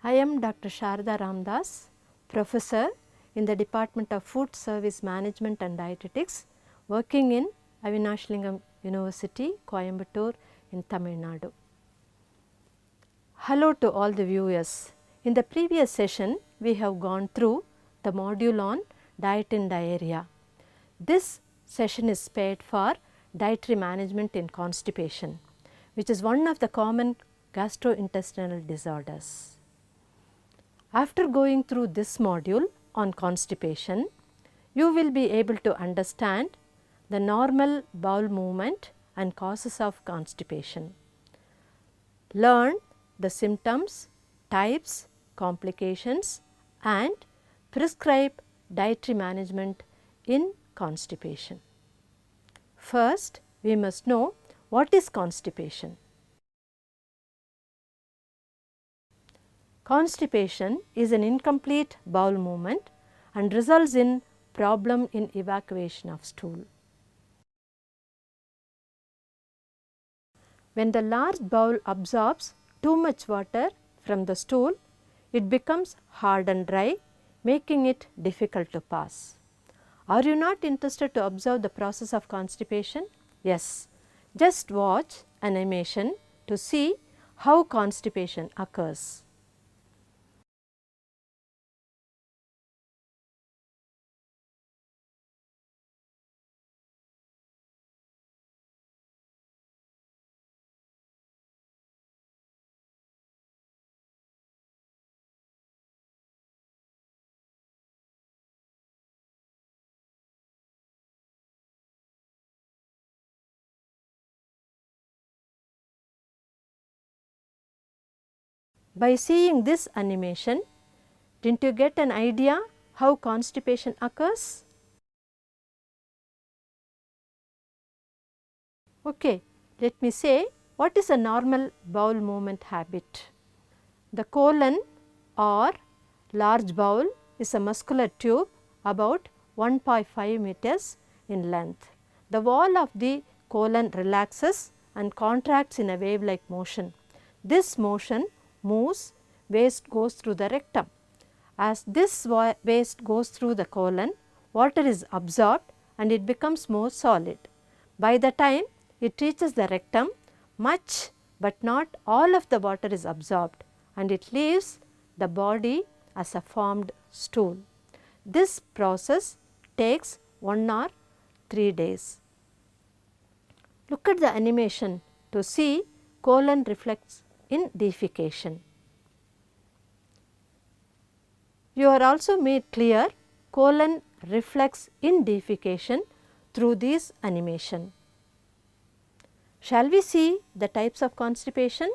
I am Dr. Sharda Ramdas, Professor in the Department of Food Service Management and Dietetics, working in Avinashlingam University, Coimbatore in Tamil Nadu. Hello to all the viewers. In the previous session, we have gone through the module on diet and diarrhea. This session is spared for dietary management in constipation, which is one of the common gastrointestinal disorders. After going through this module on constipation, you will be able to understand the normal bowel movement and causes of constipation. Learn the symptoms, types, complications and prescribe dietary management in constipation. First, we must know what is constipation. Constipation is an incomplete bowel movement and results in problem in evacuation of stool. When the large bowel absorbs too much water from the stool, it becomes hard and dry, making it difficult to pass. Are you not interested to observe the process of constipation? Yes, just watch an animation to see how constipation occurs. By seeing this animation, didn't you get an idea how constipation occurs? Okay, let me say what is a normal bowel movement habit. The colon or large bowel is a muscular tube about 1.5 meters in length. The wall of the colon relaxes and contracts in a wave like motion. This motion moves, waste goes through the rectum. As this waste goes through the colon, water is absorbed and it becomes more solid. By the time it reaches the rectum, much but not all of the water is absorbed and it leaves the body as a formed stool. This process takes 1 or 3 days. Look at the animation to see colon reflex in defecation. You are also made clear colon reflex in defecation through this animation. Shall we see the types of constipation?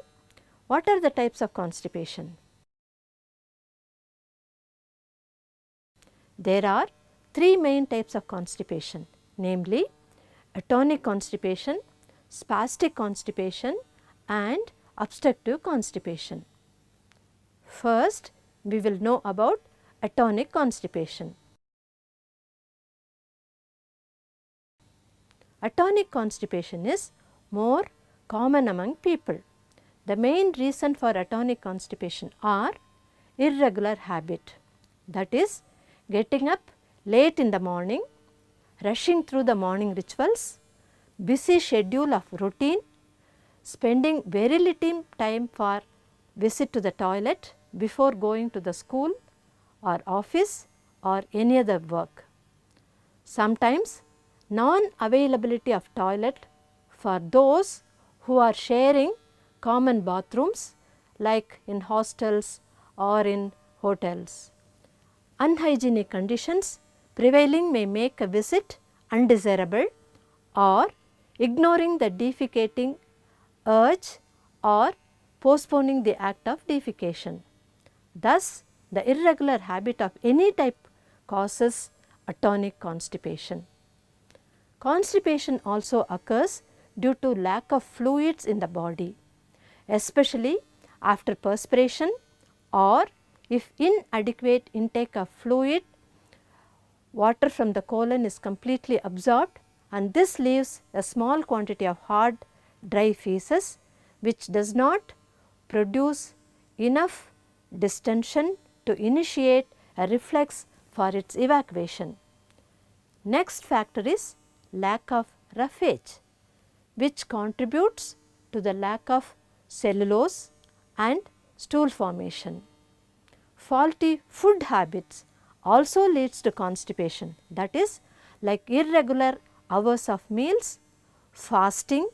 What are the types of constipation? There are 3 main types of constipation, namely atonic constipation, spastic constipation and obstructive constipation. First, we will know about atonic constipation. Atonic constipation is more common among people. The main reason for atonic constipation are irregular habit, that is getting up late in the morning, rushing through the morning rituals, busy schedule of routine, spending very little time for visit to the toilet before going to the school or office or any other work. Sometimes non-availability of toilet for those who are sharing common bathrooms like in hostels or in hotels. Unhygienic conditions prevailing may make a visit undesirable or ignoring the defecating urge or postponing the act of defecation. Thus, the irregular habit of any type causes atonic constipation. Constipation also occurs due to lack of fluids in the body, especially after perspiration or if inadequate intake of fluid, water from the colon is completely absorbed and this leaves a small quantity of hard dry feces which does not produce enough distension to initiate a reflex for its evacuation. Next factor is lack of roughage, which contributes to the lack of cellulose and stool formation. Faulty food habits also leads to constipation, that is like irregular hours of meals, fasting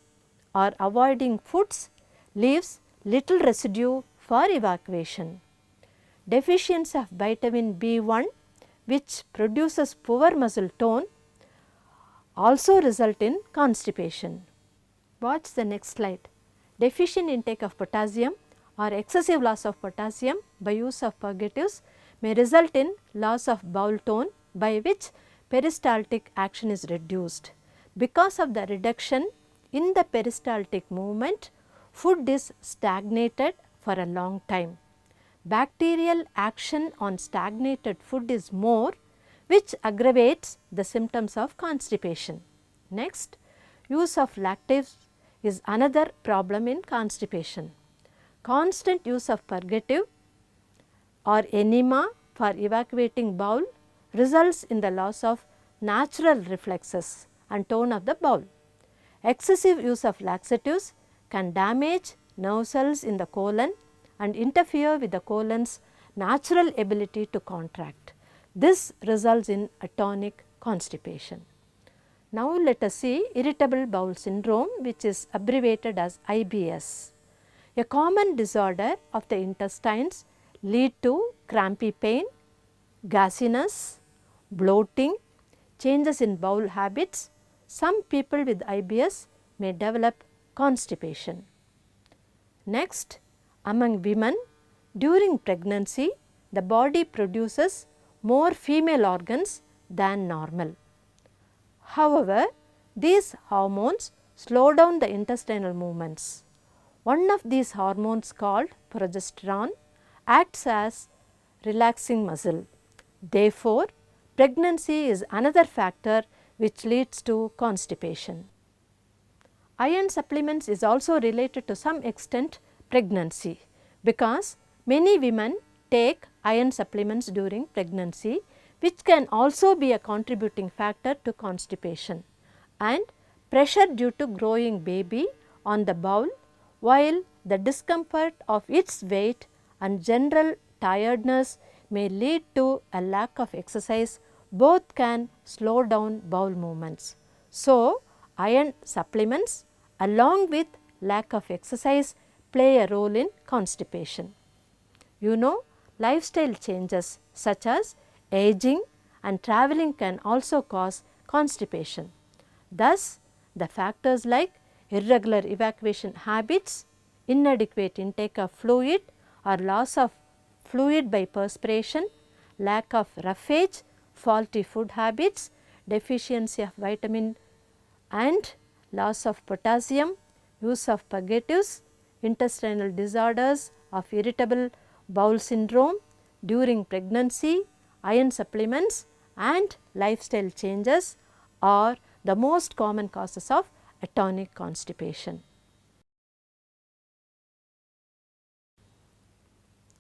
or avoiding foods leaves little residue for evacuation. Deficiency of vitamin B1, which produces poor muscle tone, also result in constipation. Watch the next slide. Deficient intake of potassium or excessive loss of potassium by use of purgatives may result in loss of bowel tone, by which peristaltic action is reduced. Because of the reduction in the peristaltic movement, food is stagnated for a long time. Bacterial action on stagnated food is more, which aggravates the symptoms of constipation. Next, use of laxatives is another problem in constipation. Constant use of purgative or enema for evacuating bowel results in the loss of natural reflexes and tone of the bowel. Excessive use of laxatives can damage nerve cells in the colon and interfere with the colon's natural ability to contract. This results in atonic constipation. Now, let us see irritable bowel syndrome, which is abbreviated as IBS. A common disorder of the intestines lead to crampy pain, gasiness, bloating, changes in bowel habits. Some people with IBS may develop constipation. Next, among women, during pregnancy, the body produces more female organs than normal. However, these hormones slow down the intestinal movements. One of these hormones, called progesterone, acts as relaxing muscle. Therefore, pregnancy is another factor which leads to constipation. Iron supplements is also related to some extent pregnancy, because many women take iron supplements during pregnancy, which can also be a contributing factor to constipation, and pressure due to growing baby on the bowel, while the discomfort of its weight and general tiredness may lead to a lack of exercise. Both can slow down bowel movements. So, iron supplements along with lack of exercise play a role in constipation. You know, lifestyle changes such as aging and traveling can also cause constipation. Thus, the factors like irregular evacuation habits, inadequate intake of fluid or loss of fluid by perspiration, lack of roughage, faulty food habits, deficiency of vitamin and loss of potassium, use of purgatives, intestinal disorders of irritable bowel syndrome during pregnancy, iron supplements and lifestyle changes are the most common causes of atonic constipation.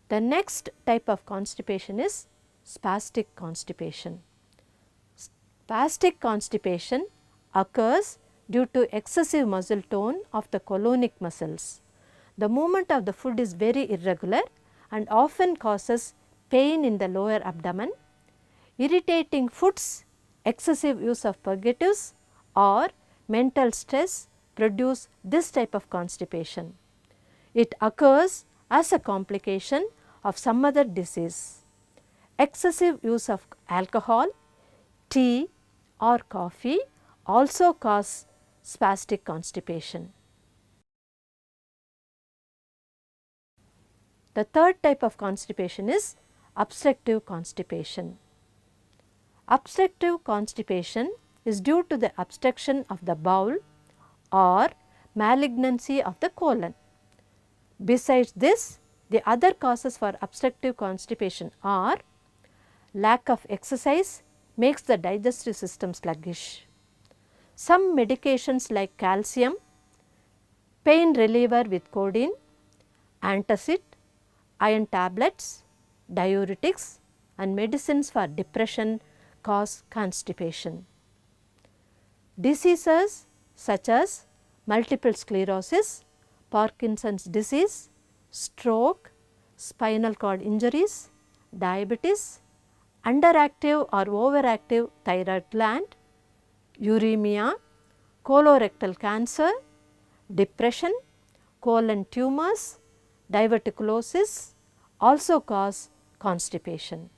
The next type of constipation is spastic constipation. Spastic constipation occurs due to excessive muscle tone of the colonic muscles. The movement of the food is very irregular and often causes pain in the lower abdomen. Irritating foods, excessive use of purgatives or mental stress produce this type of constipation. It occurs as a complication of some other disease. Excessive use of alcohol, tea or coffee also cause spastic constipation. The third type of constipation is obstructive constipation. Obstructive constipation is due to the obstruction of the bowel or malignancy of the colon. Besides this, the other causes for obstructive constipation are lack of exercise makes the digestive system sluggish. Some medications like calcium, pain reliever with codeine, antacid iron tablets, diuretics and medicines for depression cause constipation. Diseases such as multiple sclerosis, Parkinson's disease, stroke, spinal cord injuries, diabetes, underactive or overactive thyroid gland, uremia, colorectal cancer, depression, colon tumors, diverticulosis also cause constipation.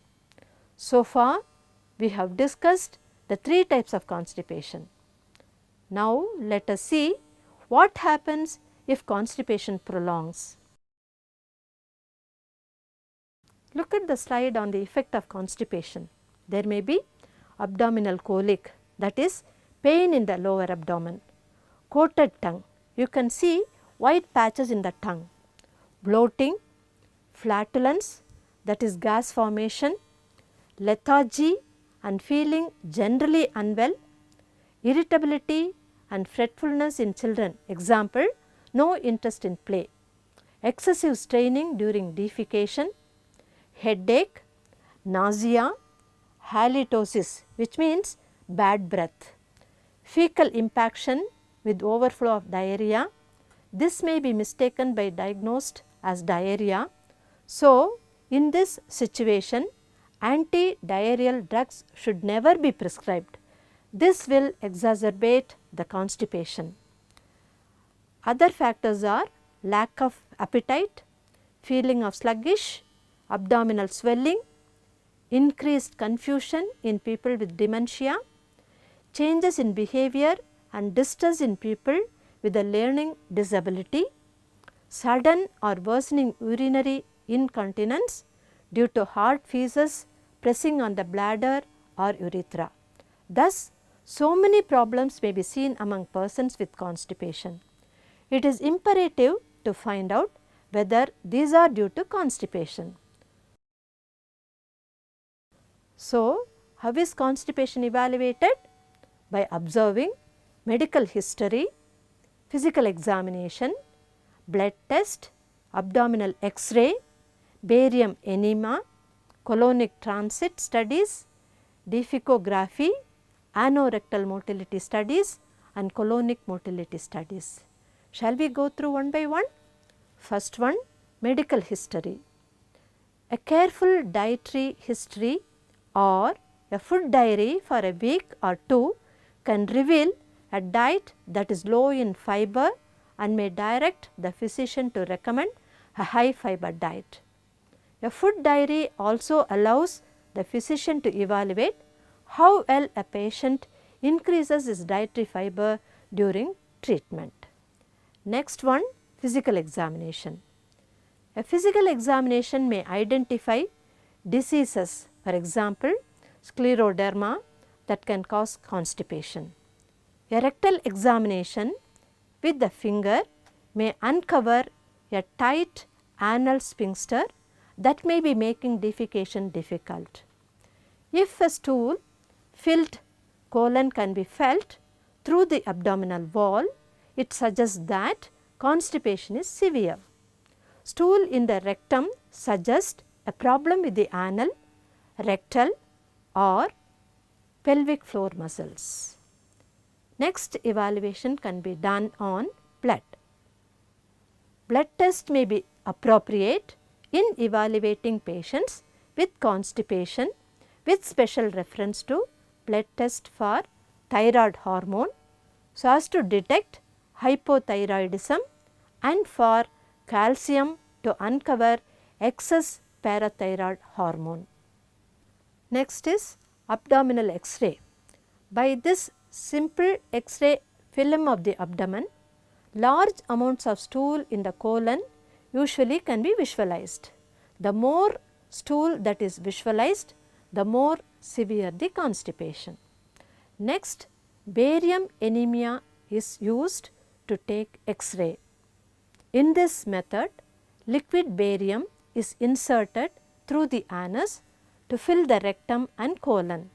So far, we have discussed the 3 types of constipation. Now, let us see what happens if constipation prolongs. Look at the slide on the effect of constipation. There may be abdominal colic, that is pain in the lower abdomen, coated tongue, you can see white patches in the tongue, bloating, flatulence, that is gas formation, lethargy and feeling generally unwell, irritability and fretfulness in children, example, no interest in play, excessive straining during defecation, headache, nausea, halitosis which means bad breath, fecal impaction with overflow of diarrhea. This may be mistaken by diagnosed as diarrhea. So, in this situation anti-diarrheal drugs should never be prescribed. This will exacerbate the constipation. Other factors are lack of appetite, feeling of sluggish, abdominal swelling, increased confusion in people with dementia, changes in behavior and distress in people with a learning disability, sudden or worsening urinary incontinence due to hard feces pressing on the bladder or urethra. Thus, so many problems may be seen among persons with constipation. It is imperative to find out whether these are due to constipation. So, how is constipation evaluated? By observing medical history, physical examination, blood test, abdominal X-ray, barium enema, colonic transit studies, defecography, anorectal motility studies and colonic motility studies. Shall we go through one by one? First one, medical history. A careful dietary history or a food diary for a week or 2 can reveal a diet that is low in fiber and may direct the physician to recommend a high fiber diet. A food diary also allows the physician to evaluate how well a patient increases his dietary fiber during treatment. Next one, physical examination. A physical examination may identify diseases, for example, scleroderma that can cause constipation. A rectal examination with the finger may uncover a tight anal sphincter that may be making defecation difficult. If a stool filled colon can be felt through the abdominal wall, it suggests that constipation is severe. Stool in the rectum suggests a problem with the anal, rectal or pelvic floor muscles. Next evaluation can be done on blood. Blood test may be appropriate in evaluating patients with constipation with special reference to blood test for thyroid hormone so as to detect hypothyroidism and for calcium to uncover excess parathyroid hormone. Next is abdominal X-ray. By this simple X-ray film of the abdomen, large amounts of stool in the colon usually can be visualized. The more stool that is visualized, the more severe the constipation. Next, barium anemia is used to take X-ray. In this method, liquid barium is inserted through the anus to fill the rectum and colon.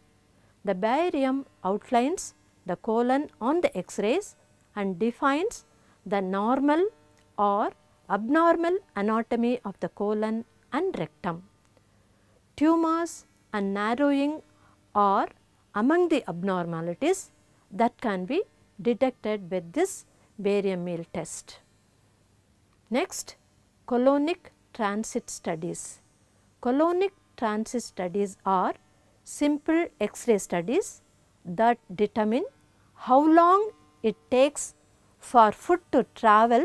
The barium outlines the colon on the X-rays and defines the normal or abnormal anatomy of the colon and rectum. Tumors and narrowing are among the abnormalities that can be detected with this barium meal test. Next, colonic transit studies. Colonic transit studies are simple X-ray studies that determine how long it takes for food to travel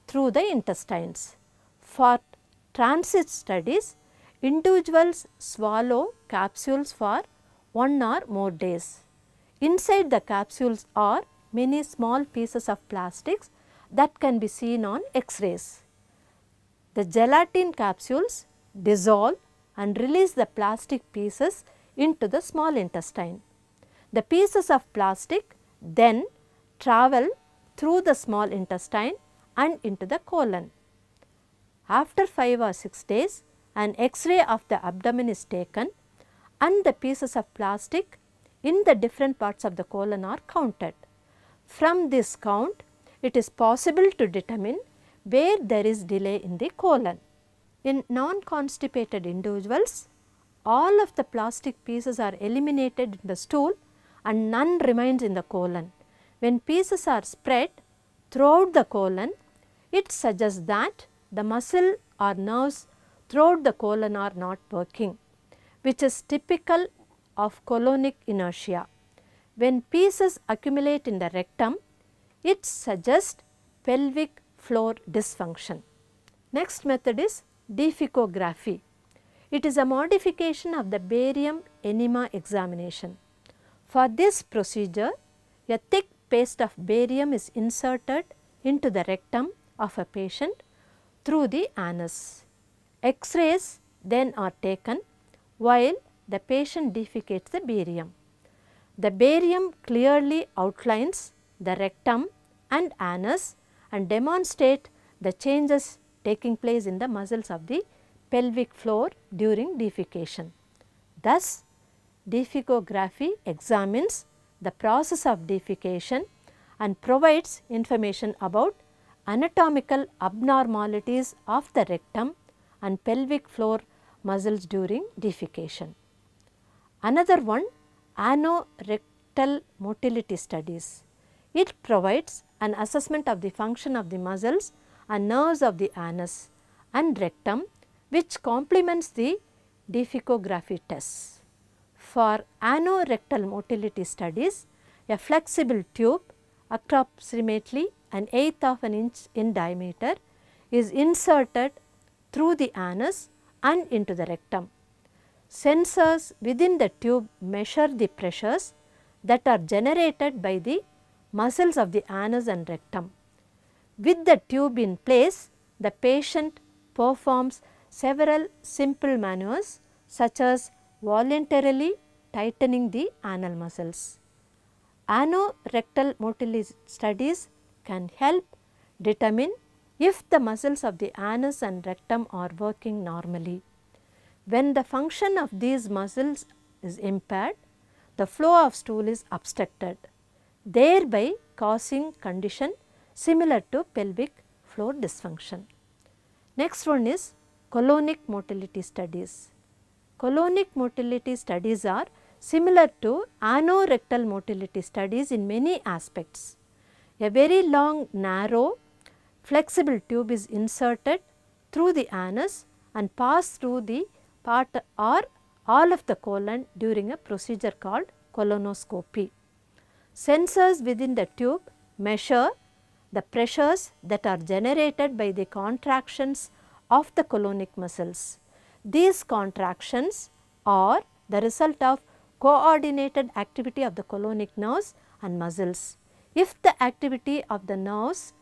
through the intestines. For transit studies, individuals swallow capsules for 1 or more days. Inside the capsules are many small pieces of plastics that can be seen on X-rays. The gelatin capsules dissolve and release the plastic pieces into the small intestine. The pieces of plastic then travel through the small intestine and into the colon. After 5 or 6 days, an X-ray of the abdomen is taken and the pieces of plastic in the different parts of the colon are counted. From this count, it is possible to determine where there is delay in the colon. In non-constipated individuals, all of the plastic pieces are eliminated in the stool and none remains in the colon. When pieces are spread throughout the colon, it suggests that the muscle or nerves throughout the colon are not working, which is typical of colonic inertia. When pieces accumulate in the rectum, it suggests pelvic floor dysfunction. Next method is defecography. It is a modification of the barium enema examination. For this procedure, a thick paste of barium is inserted into the rectum of a patient through the anus. X-rays then are taken while the patient defecates the barium. The barium clearly outlines the rectum and anus and demonstrate the changes taking place in the muscles of the pelvic floor during defecation. Thus, defecography examines the process of defecation and provides information about anatomical abnormalities of the rectum and pelvic floor muscles during defecation. Another one, anorectal motility studies. It provides an assessment of the function of the muscles and nerves of the anus and rectum, which complements the defecography tests. For anorectal motility studies, a flexible tube approximately 1/8 of an inch in diameter is inserted through the anus and into the rectum. Sensors within the tube measure the pressures that are generated by the muscles of the anus and rectum. With the tube in place, the patient performs several simple maneuvers such as voluntarily tightening the anal muscles. Anorectal motility studies can help determine if the muscles of the anus and rectum are working normally. When the function of these muscles is impaired, the flow of stool is obstructed, thereby causing condition similar to pelvic floor dysfunction. Next one is colonic motility studies. Colonic motility studies are similar to anorectal motility studies in many aspects. A very long, narrow, flexible tube is inserted through the anus and pass through the part or all of the colon during a procedure called colonoscopy. Sensors within the tube measure the pressures that are generated by the contractions of the colonic muscles. These contractions are the result of coordinated activity of the colonic nerves and muscles. If the activity of the nerves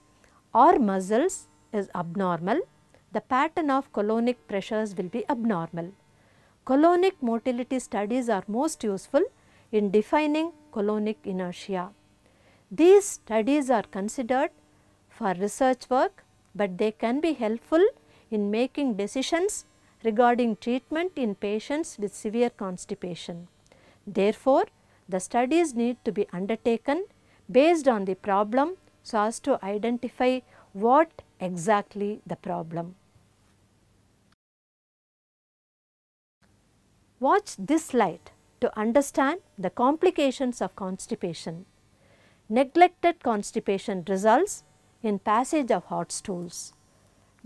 or muscles is abnormal, the pattern of colonic pressures will be abnormal. Colonic motility studies are most useful in defining colonic inertia. These studies are considered for research work, but they can be helpful in making decisions regarding treatment in patients with severe constipation. Therefore, the studies need to be undertaken based on the problem so as to identify what exactly the problem. Watch this slide to understand the complications of constipation. Neglected constipation results in passage of hot stools.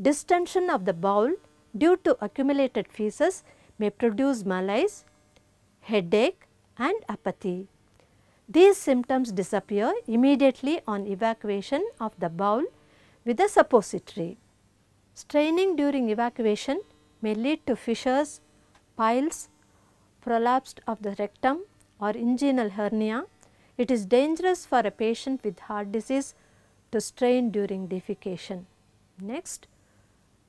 Distension of the bowel due to accumulated feces may produce malaise, headache and apathy. These symptoms disappear immediately on evacuation of the bowel with a suppository. Straining during evacuation may lead to fissures, piles, prolapse of the rectum or inguinal hernia. It is dangerous for a patient with heart disease to strain during defecation. Next,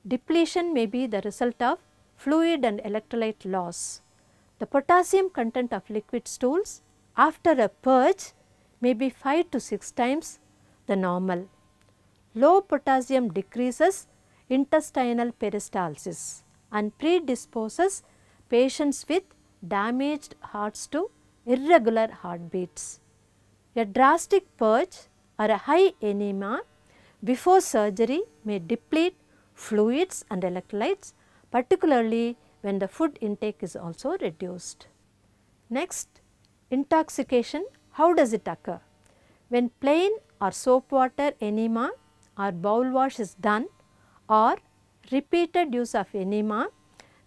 depletion may be the result of fluid and electrolyte loss. The potassium content of liquid stools after a purge may be 5 to 6 times the normal. Low potassium decreases intestinal peristalsis and predisposes patients with damaged hearts to irregular heartbeats. A drastic purge or a high anemia before surgery may deplete fluids and electrolytes, particularly when the food intake is also reduced. Next, intoxication. How does it occur? When plain or soap water enema or bowel wash is done or repeated use of enema,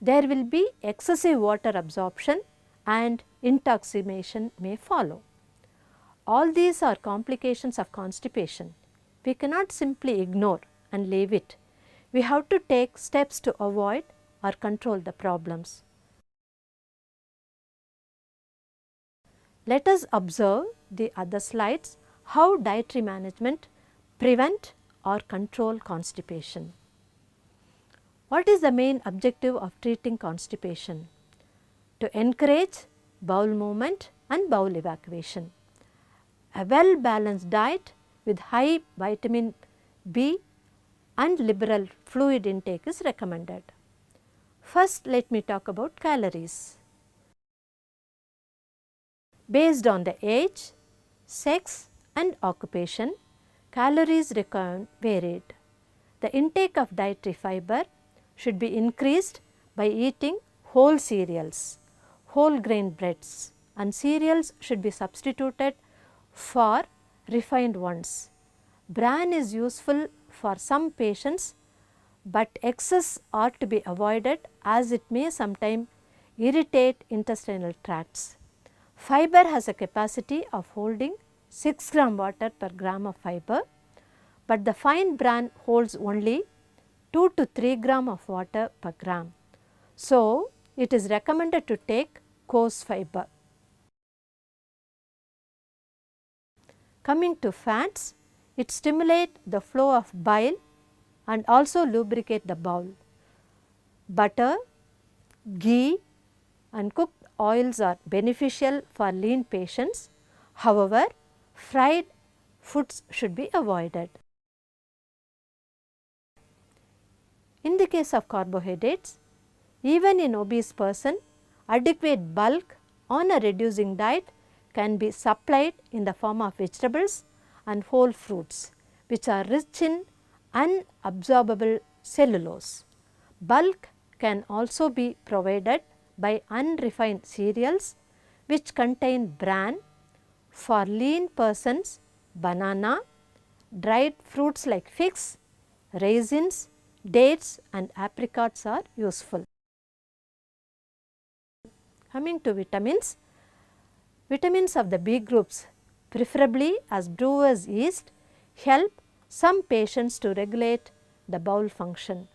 there will be excessive water absorption and intoxication may follow. All these are complications of constipation. We cannot simply ignore and leave it. We have to take steps to avoid or control the problems. Let us observe the other slides how dietary management prevent or control constipation. What is the main objective of treating constipation? To encourage bowel movement and bowel evacuation. A well balanced diet with high vitamin B and liberal fluid intake is recommended. First, let me talk about calories. Based on the age, sex and occupation, calories required varied. The intake of dietary fiber should be increased by eating whole cereals, whole grain breads, and cereals should be substituted for refined ones. Bran is useful for some patients, but excess ought to be avoided as it may sometimes irritate intestinal tracts. Fiber has a capacity of holding 6 gram water per gram of fiber, but the fine bran holds only 2 to 3 gram of water per gram. So, it is recommended to take coarse fiber. Coming to fats, it stimulates the flow of bile and also lubricate the bowel. Butter, ghee and cooked oils are beneficial for lean patients. However, fried foods should be avoided. In the case of carbohydrates, even in obese person, adequate bulk on a reducing diet can be supplied in the form of vegetables and whole fruits, which are rich in unabsorbable cellulose. Bulk can also be provided by unrefined cereals which contain bran. For lean persons, banana, dried fruits like figs, raisins, dates and apricots are useful. Coming to vitamins, vitamins of the B groups, preferably as brewer's yeast, help some patients to regulate the bowel function.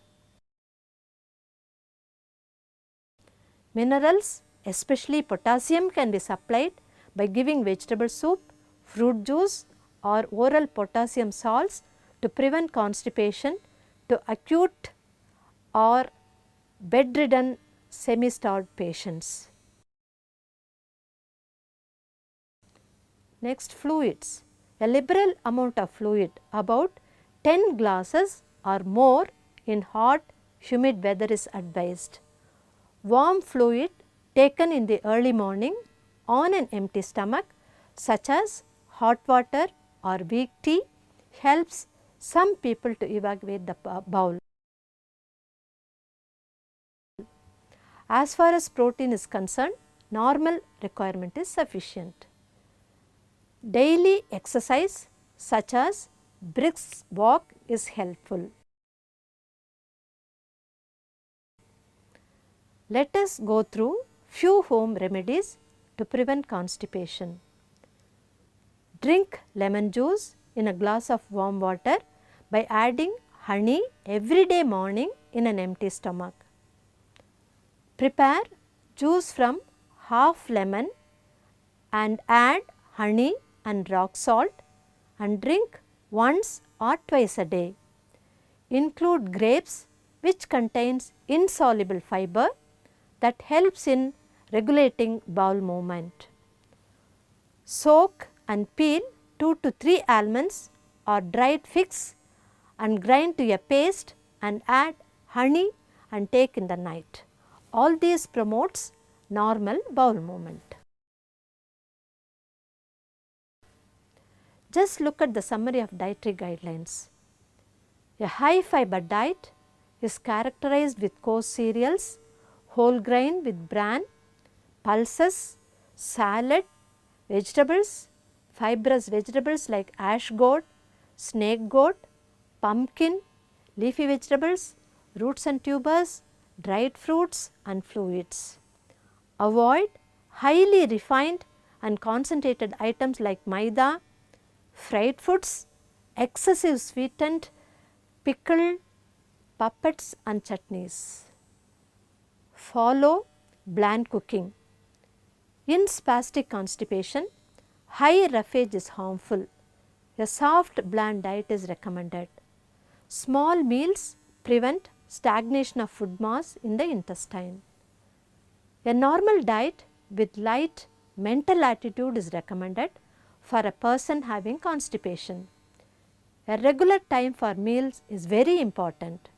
Minerals, especially potassium, can be supplied by giving vegetable soup, fruit juice or oral potassium salts to prevent constipation to acute or bedridden semi-starved patients. Next, fluids. A liberal amount of fluid, about 10 glasses or more in hot, humid weather is advised. Warm fluid taken in the early morning on an empty stomach, such as hot water or weak tea, helps some people to evacuate the bowel. As far as protein is concerned, normal requirement is sufficient. Daily exercise such as brisk walk is helpful. Let us go through few home remedies to prevent constipation. Drink lemon juice in a glass of warm water by adding honey every day morning in an empty stomach. Prepare juice from half lemon and add honey and rock salt and drink once or twice a day. Include grapes which contains insoluble fiber that helps in regulating bowel movement. Soak and peel 2 to 3 almonds or dried figs and grind to a paste and add honey and take in the night. All these promotes normal bowel movement. Just look at the summary of dietary guidelines. A high fiber diet is characterized with coarse cereals, whole grain with bran, pulses, salad, vegetables, fibrous vegetables like ash gourd, snake gourd, pumpkin, leafy vegetables, roots and tubers, dried fruits and fluids. Avoid highly refined and concentrated items like maida, fried foods, excessive sweetened, pickled, puppets and chutneys. Follow bland cooking. In spastic constipation, high roughage is harmful. A soft bland diet is recommended. Small meals prevent stagnation of food mass in the intestine. A normal diet with light mental attitude is recommended for a person having constipation. A regular time for meals is very important.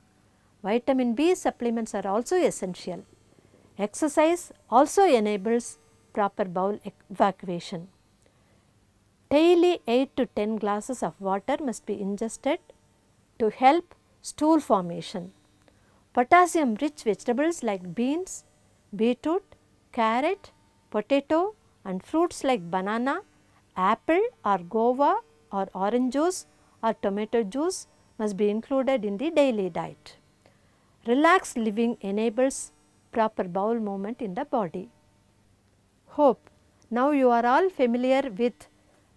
Vitamin B supplements are also essential. Exercise also enables proper bowel evacuation. Daily 8 to 10 glasses of water must be ingested to help stool formation. Potassium rich vegetables like beans, beetroot, carrot, potato and fruits like banana, apple or guava or orange juice or tomato juice must be included in the daily diet. Relaxed living enables proper bowel movement in the body. Hope now you are all familiar with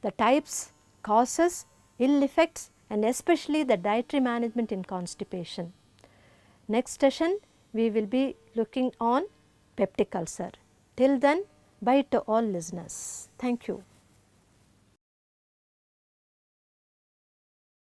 the types, causes, ill effects and especially the dietary management in constipation. Next session we will be looking on peptic ulcer. Till then, bye to all listeners. Thank you.